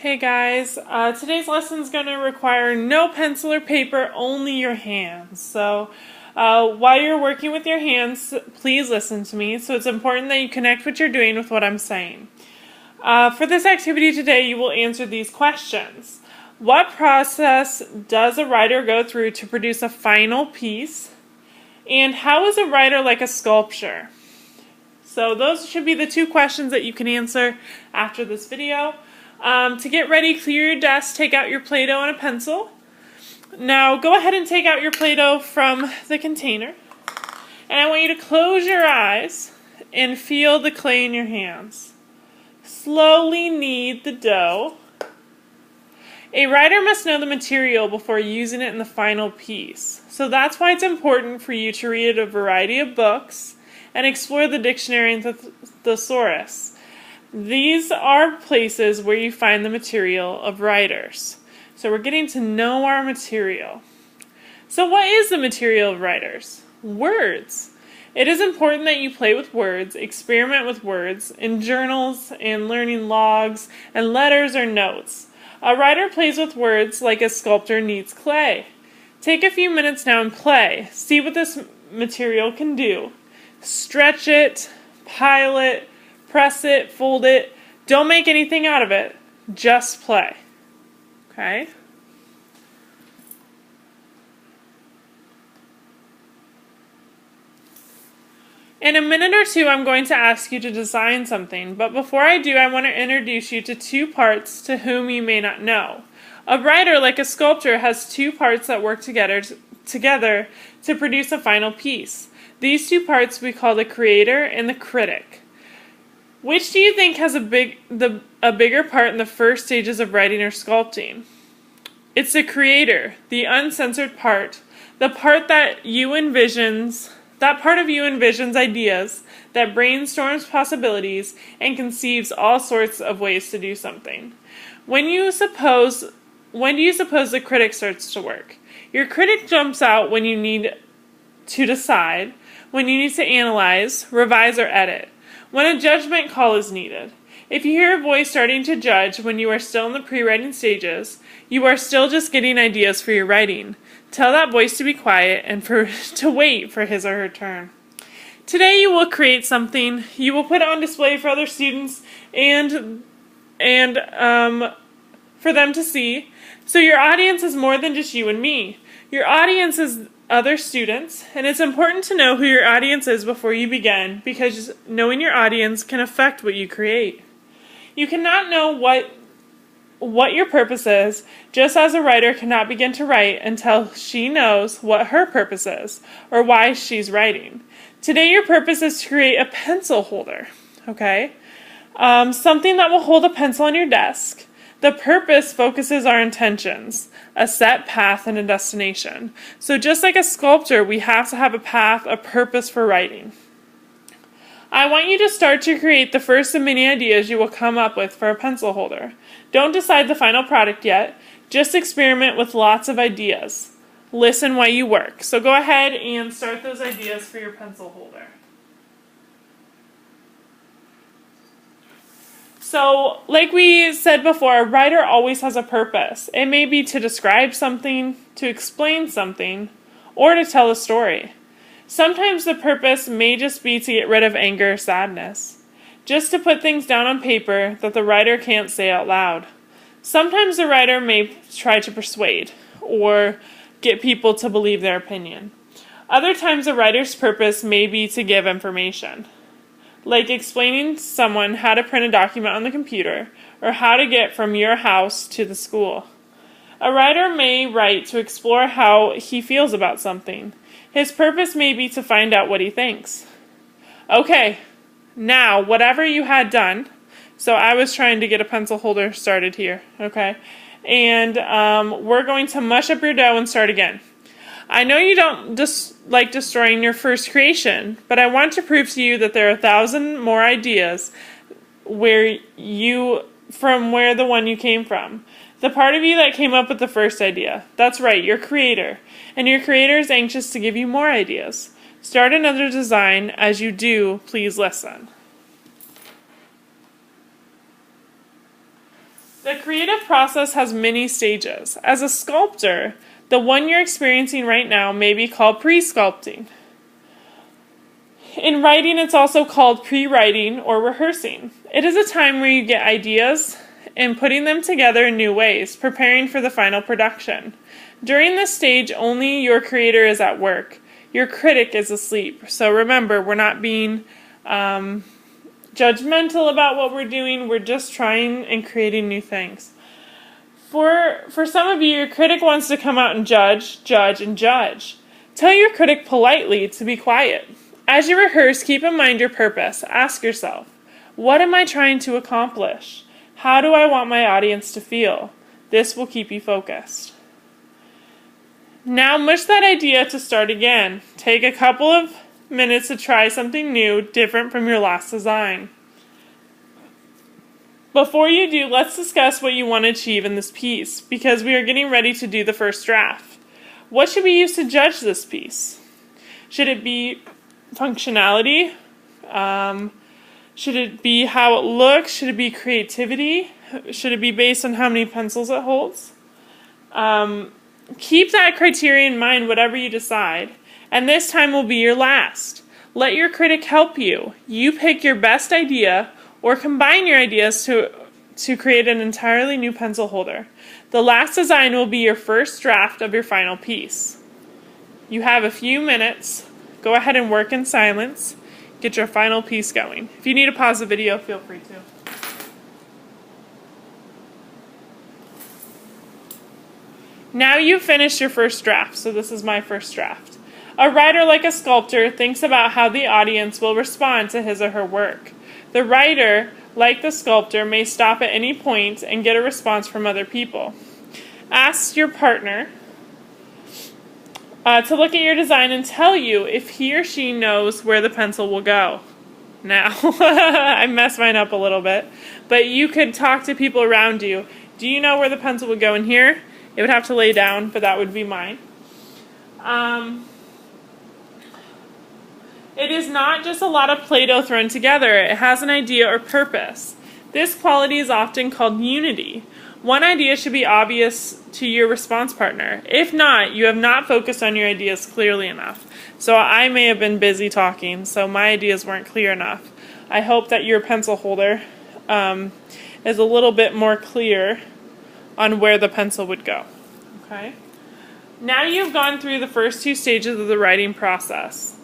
Hey guys, today's lesson is going to require no pencil or paper, only your hands. So while you're working with your hands, please listen to me. So it's important that you connect what you're doing with what I'm saying. For this activity today, you will answer these questions. What process does a writer go through to produce a final piece? And how is a writer like a sculpture? So those should be the two questions that you can answer after this video. To get ready, clear your desk, take out your Play-Doh and a pencil. Now go ahead and take out your Play-Doh from the container. And I want you to close your eyes and feel the clay in your hands. Slowly knead the dough. A writer must know the material before using it in the final piece. So that's why it's important for you to read a variety of books and explore the dictionary and thesaurus. These are places where you find the material of writers. So we're getting to know our material. So what is the material of writers? Words. It is important that you play with words, experiment with words in journals and learning logs and letters or notes. A writer plays with words like a sculptor kneads clay. Take a few minutes now and play. See what this material can do. Stretch it, pile it, press it, fold it. Don't make anything out of it. Just play. Okay? In a minute or two, I'm going to ask you to design something, but before I do, I want to introduce you to two parts to whom you may not know. A writer, like a sculptor, has two parts that work together to produce a final piece. These two parts we call the creator and the critic. Which do you think has a bigger part in the first stages of writing or sculpting? It's the creator, the uncensored part, the part that part of you envisions ideas, that brainstorms possibilities, and conceives all sorts of ways to do something. When do you suppose the critic starts to work? Your critic jumps out when you need to decide, when you need to analyze, revise, or edit. When a judgment call is needed. If you hear a voice starting to judge when you are still in the pre-writing stages, you are still just getting ideas for your writing. Tell that voice to be quiet and to wait for his or her turn. Today you will create something. You will put it on display for other students and for them to see. So your audience is more than just you and me. Your audience is other students, and it's important to know who your audience is before you begin, because knowing your audience can affect what you create. You cannot know what your purpose is, just as a writer cannot begin to write until she knows what her purpose is, or why she's writing. Today your purpose is to create a pencil holder, okay? Something that will hold a pencil on your desk. The purpose focuses our intentions, a set path and a destination. So just like a sculptor, we have to have a path, a purpose for writing. I want you to start to create the first of many ideas you will come up with for a pencil holder. Don't decide the final product yet. Just experiment with lots of ideas. Listen while you work. So go ahead and start those ideas for your pencil holder. So, like we said before, a writer always has a purpose. It may be to describe something, to explain something, or to tell a story. Sometimes the purpose may just be to get rid of anger or sadness. Just to put things down on paper that the writer can't say out loud. Sometimes the writer may try to persuade, or get people to believe their opinion. Other times the writer's purpose may be to give information. Like explaining to someone how to print a document on the computer, or how to get from your house to the school. A writer may write to explore how he feels about something. His purpose may be to find out what he thinks. Okay, now whatever you had done, so I was trying to get a pencil holder started here, okay? And we're going to mush up your dough and start again. I know you don't like destroying your first creation, but I want to prove to you that there are 1,000 more ideas from where the one you came from. The part of you that came up with the first idea. That's right, your creator. And your creator is anxious to give you more ideas. Start another design. As you do, please listen. The creative process has many stages. As a sculptor, the one you're experiencing right now may be called pre-sculpting. In writing, it's also called pre-writing or rehearsing. It is a time where you get ideas and putting them together in new ways, preparing for the final production. During this stage, only your creator is at work. Your critic is asleep. So remember, we're not being judgmental about what we're doing. We're just trying and creating new things. For some of you, your critic wants to come out and judge. Tell your critic politely to be quiet. As you rehearse, keep in mind your purpose. Ask yourself, what am I trying to accomplish? How do I want my audience to feel? This will keep you focused. Now mush that idea to start again. Take a couple of minutes to try something new, different from your last design. Before you do, let's discuss what you want to achieve in this piece, because we are getting ready to do the first draft. What should we use to judge this piece? Should it be functionality? Should it be how it looks? Should it be creativity? Should it be based on how many pencils it holds? Keep that criteria in mind, whatever you decide. And this time will be your last. Let your critic help you. You pick your best idea or combine your ideas to create an entirely new pencil holder. The last design will be your first draft of your final piece. You have a few minutes. Go ahead and work in silence. Get your final piece going. If you need to pause the video, feel free to. Now you've finished your first draft, so this is my first draft. A writer, like a sculptor, thinks about how the audience will respond to his or her work. The writer, like the sculptor, may stop at any point and get a response from other people. Ask your partner to look at your design and tell you if he or she knows where the pencil will go. Now, I messed mine up a little bit, but you could talk to people around you. Do you know where the pencil would go in here? It would have to lay down, but that would be mine. It is not just a lot of Play-Doh thrown together. It has an idea or purpose. This quality is often called unity. One idea should be obvious to your response partner. If not, you have not focused on your ideas clearly enough. So I may have been busy talking, so my ideas weren't clear enough. I hope that your pencil holder is a little bit more clear on where the pencil would go. Okay. Now you've gone through the first two stages of the writing process.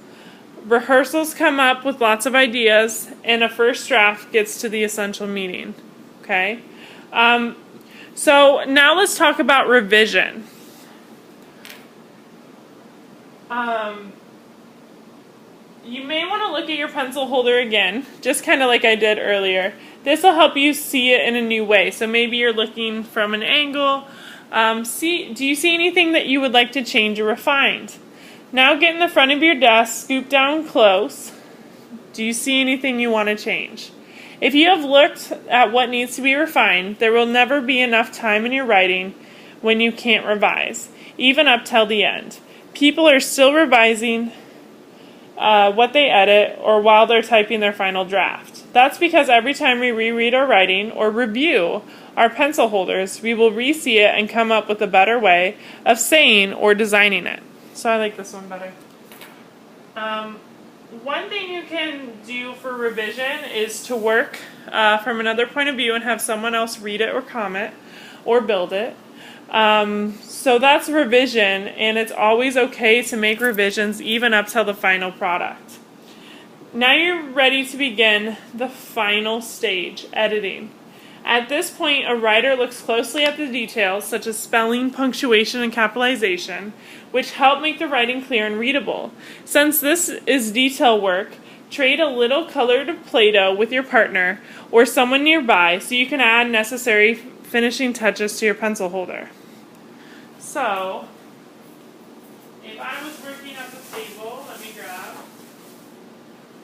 Rehearsals come up with lots of ideas, and a first draft gets to the essential meaning. Okay. So now let's talk about revision. You may want to look at your pencil holder again, just kind of like I did earlier. This will help you see it in a new way. So maybe you're looking from an angle. Do you see anything that you would like to change or refine? Now get in the front of your desk, scoop down close. Do you see anything you want to change? If you have looked at what needs to be refined, there will never be enough time in your writing when you can't revise, even up till the end. People are still revising what they edit or while they're typing their final draft. That's because every time we reread our writing or review our pencil holders, we will re-see it and come up with a better way of saying or designing it. So I like this one better. One thing you can do for revision is to work from another point of view and have someone else read it or comment or build it. So that's revision, and it's always okay to make revisions even up till the final product. Now you're ready to begin the final stage, editing. At this point, a writer looks closely at the details, such as spelling, punctuation, and capitalization, which help make the writing clear and readable. Since this is detail work, trade a little colored Play-Doh with your partner or someone nearby so you can add necessary finishing touches to your pencil holder. So, if I was working at the table, let me grab,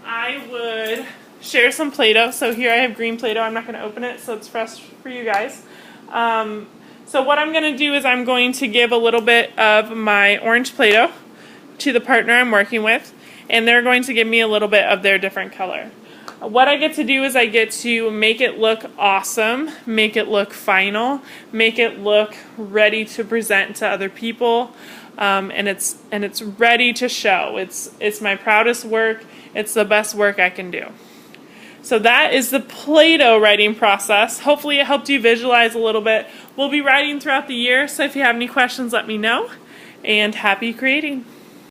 I would share some Play-Doh. So here I have green Play-Doh. I'm not going to open it, so it's fresh for you guys. So what I'm going to do is I'm going to give a little bit of my orange Play-Doh to the partner I'm working with, and they're going to give me a little bit of their different color. what I get to do is I get to make it look awesome, make it look final, make it look ready to present to other people, and it's ready to show. It's my proudest work. It's the best work I can do. So that is the Play-Doh writing process. Hopefully it helped you visualize a little bit. We'll be writing throughout the year, so if you have any questions, let me know. And happy creating!